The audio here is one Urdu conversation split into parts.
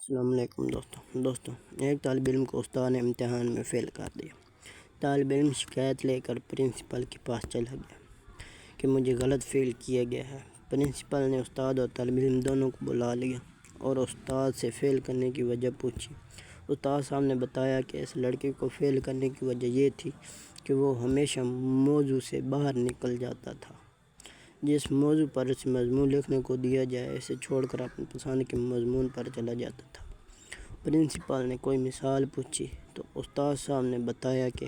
السلام علیکم دوستوں ایک طالب علم کو استاد نے امتحان میں فیل کر دیا۔ طالب علم شکایت لے کر پرنسپل کے پاس چلا گیا کہ مجھے غلط فیل کیا گیا ہے۔ پرنسپل نے استاد اور طالب علم دونوں کو بلا لیا اور استاد سے فیل کرنے کی وجہ پوچھی۔ استاد صاحب نے بتایا کہ اس لڑکے کو فیل کرنے کی وجہ یہ تھی کہ وہ ہمیشہ موضوع سے باہر نکل جاتا تھا۔ جس موضوع پر اسے مضمون لکھنے کو دیا جائے اسے چھوڑ کر اپنی پسند کے مضمون پر چلا جاتا تھا۔ پرنسپل نے کوئی مثال پوچھی تو استاد صاحب نے بتایا کہ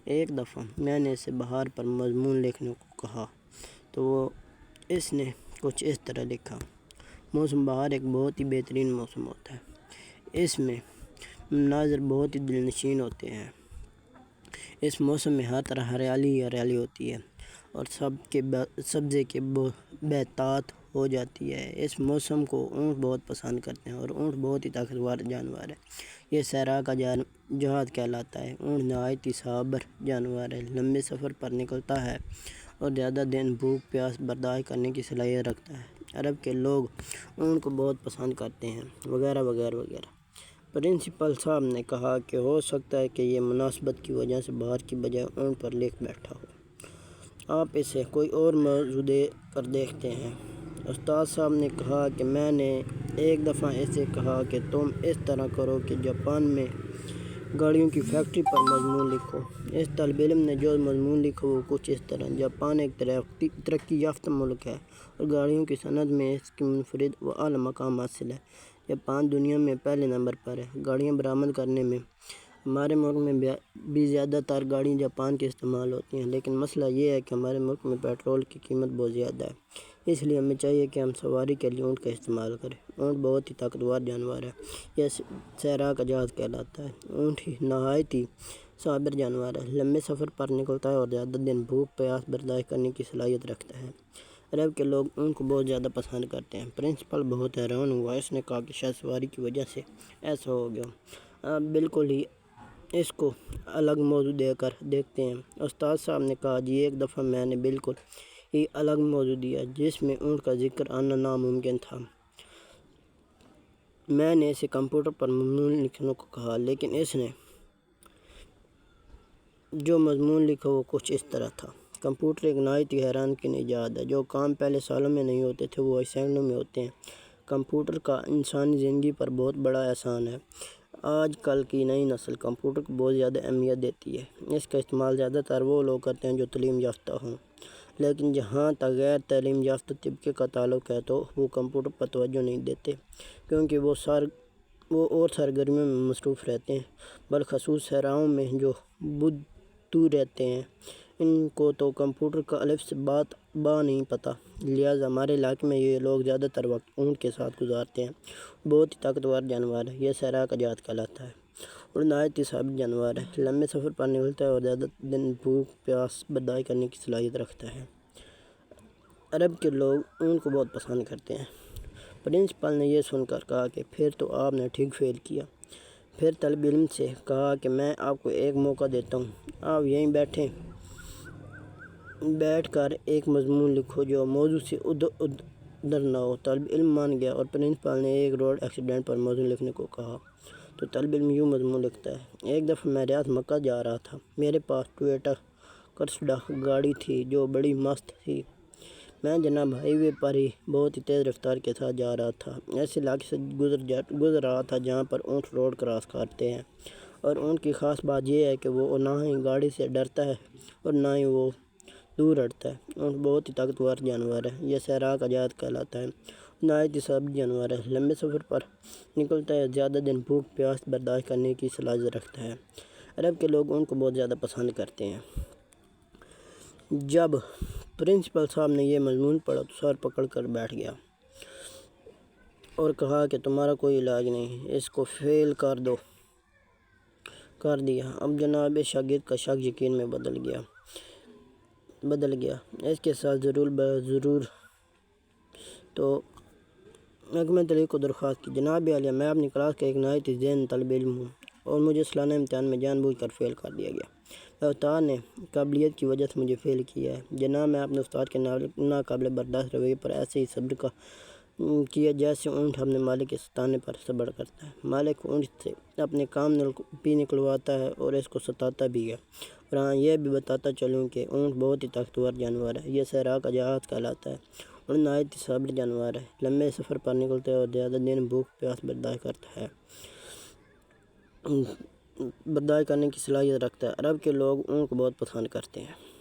ایک دفعہ میں نے اسے بہار پر مضمون لکھنے کو کہا تو اس نے کچھ اس طرح لکھا: موسم بہار ایک بہت ہی بہترین موسم ہوتا ہے۔ اس میں مناظر بہت ہی دلنشین ہوتے ہیں۔ اس موسم میں ہر طرح ہریالی ہی ہریالی ہوتی ہے اور سبزے کے بہتات ہو جاتی ہے۔ اس موسم کو اونٹ بہت پسند کرتے ہیں اور اونٹ بہت ہی طاقتور جانور ہے۔ یہ صحرا کا جہاد کہلاتا ہے۔ اونٹ نہایت ہی صابر جانور ہے، لمبے سفر پر نکلتا ہے اور زیادہ دن بھوک پیاس برداشت کرنے کی صلاحیت رکھتا ہے۔ عرب کے لوگ اونٹ کو بہت پسند کرتے ہیں وغیرہ وغیرہ وغیرہ۔ پرنسپل صاحب نے کہا کہ ہو سکتا ہے کہ یہ مناسبت کی وجہ سے بہار کی بجائے اونٹ پر لکھ بیٹھا ہو۔ آپ اسے کوئی اور موضوع دے کر دیکھتے ہیں۔ استاد صاحب نے کہا کہ میں نے ایک دفعہ اسے کہا کہ تم اس طرح کرو کہ جاپان میں گاڑیوں کی فیکٹری پر مضمون لکھو۔ اس طالب علم نے جو مضمون لکھا وہ کچھ اس طرح: جاپان ایک ترقی یافتہ ملک ہے اور گاڑیوں کی صنعت میں اس کی منفرد و اعلیٰ مقام حاصل ہے۔ جاپان دنیا میں پہلے نمبر پر ہے۔ گاڑیاں برآمد کرنے میں ہمارے ملک میں بھی زیادہ تر گاڑیاں جاپان کی استعمال ہوتی ہیں، لیکن مسئلہ یہ ہے کہ ہمارے ملک میں پیٹرول کی قیمت بہت زیادہ ہے، اس لیے ہمیں چاہیے کہ ہم سواری کے لیے اونٹ کا استعمال کریں۔ اونٹ بہت ہی طاقتور جانور ہے۔ یہ صحرا کا جہاد کہلاتا ہے۔ اونٹ نہایت ہی صابر جانور ہے، لمبے سفر پر نکلتا ہے اور زیادہ دن بھوک پیاس برداشت کرنے کی صلاحیت رکھتا ہے۔ عرب کے لوگ اونٹ کو بہت زیادہ پسند کرتے ہیں۔ پرنسپل بہت حیران ہوا۔ اس نے کہا کہ شاید سواری کی وجہ سے ایسا ہو گیا۔ آپ بالکل ہی اس کو الگ موضوع دے کر دیکھتے ہیں۔ استاد صاحب نے کہا جی ایک دفعہ میں نے بالکل ہی الگ موضوع دیا جس میں اونٹ کا ذکر آنا ناممکن تھا۔ میں نے اسے کمپیوٹر پر مضمون لکھنے کو کہا لیکن اس نے جو مضمون لکھا وہ کچھ اس طرح تھا: کمپیوٹر ایک نہایت ہی حیران کن ایجاد ہے۔ جو کام پہلے سالوں میں نہیں ہوتے تھے وہ سیکنڈوں میں ہوتے ہیں۔ کمپیوٹر کا انسانی زندگی پر بہت بڑا احسان ہے۔ آج کل کی نئی نسل کمپیوٹر کو بہت زیادہ اہمیت دیتی ہے۔ اس کا استعمال زیادہ تر وہ لوگ کرتے ہیں جو تعلیم یافتہ ہوں، لیکن جہاں تک غیر تعلیم یافتہ طبقے کا تعلق ہے تو وہ کمپیوٹر پر توجہ نہیں دیتے کیونکہ وہ اور سرگرمیوں میں مصروف رہتے ہیں، بالخصوص صحراؤں میں جو بدو رہتے ہیں۔ ان کو تو کمپیوٹر کا الف سے با نہیں پتہ، لہٰذا ہمارے علاقے میں یہ لوگ زیادہ تر وقت اونٹ کے ساتھ گزارتے ہیں۔ بہت ہی طاقتور جانور ہے۔ یہ صحرا کا جہاد کہلاتا ہے اور نہایت ہی صابر جانور ہے، لمبے سفر پر نکلتا ہے اور زیادہ دن بھوک پیاس برداشت کرنے کی صلاحیت رکھتا ہے۔ عرب کے لوگ اونٹ کو بہت پسند کرتے ہیں۔ پرنسپل نے یہ سن کر کہا کہ پھر تو آپ نے ٹھیک فیل کیا۔ پھر طالب علم سے کہا کہ میں آپ کو ایک موقع دیتا ہوں، آپ یہیں بیٹھ کر ایک مضمون لکھو جو موضوع سے ادھر نہ ہو۔ طالب علم مان گیا اور پرنسپل نے ایک روڈ ایکسیڈنٹ پر موضوع لکھنے کو کہا تو طالب علم یوں مضمون لکھتا ہے: ایک دفعہ میں ریاض مکہ جا رہا تھا۔ میرے پاس ٹویوٹا کرسیڈا گاڑی تھی جو بڑی مست تھی۔ میں جناب ہائی وے پر ہی بہت ہی تیز رفتار کے ساتھ جا رہا تھا۔ ایسے علاقے سے گزر رہا تھا جہاں پر اونٹ روڈ کراس کرتے ہیں اور اونٹ کی خاص بات یہ ہے کہ وہ نہ ہی گاڑی سے ڈرتا ہے اور نہ ہی وہ دور ہٹتا ہے۔ اونٹ بہت ہی طاقتور جانور ہے۔ یہ صحرا کا جہاد کہلاتا ہے۔ نہایت ہی صابر جانور ہے، لمبے سفر پر نکلتا ہے، زیادہ دن بھوک پیاس برداشت کرنے کی صلاحیت رکھتا ہے۔ عرب کے لوگ اونٹ کو بہت زیادہ پسند کرتے ہیں۔ جب پرنسپل صاحب نے یہ مضمون پڑھا تو سر پکڑ کر بیٹھ گیا اور کہا کہ تمہارا کوئی علاج نہیں، اس کو فیل کر دیا۔ اب جناب اس شاگرد کا شک یقین میں بدل گیا۔ اس کے ساتھ ضرور تو محکمہ تعلیم کو درخواست کی: جناب عالیہ، میں اپنی کلاس کا ایک نہایت ہی ذہین طالب علم ہوں اور مجھے سالانہ امتحان میں جان بوجھ کر فیل کر دیا گیا۔ استاد نے قابلیت کی وجہ سے مجھے فیل کیا ہے۔ جناب میں اپنے استاد کے ناقابل برداشت رویے پر ایسے ہی صبر کا کیا جیسے اونٹ اپنے مالک کے ستانے پر صبر کرتا ہے۔ مالک اونٹ سے اپنے کام بھی نکلواتا ہے اور اس کو ستاتا بھی ہے۔ اور ہاں یہ بھی بتاتا چلوں کہ اونٹ بہت ہی طاقتور جانور ہے، یہ صحرا کا جہاز کہلاتا ہے اور نہایت ہی صابر جانور ہے، لمبے سفر پر نکلتا ہے اور زیادہ دن بھوک پیاس برداشت کرتا ہے، برداشت کرنے کی صلاحیت رکھتا ہے۔ عرب کے لوگ اونٹ کو بہت پسند کرتے ہیں۔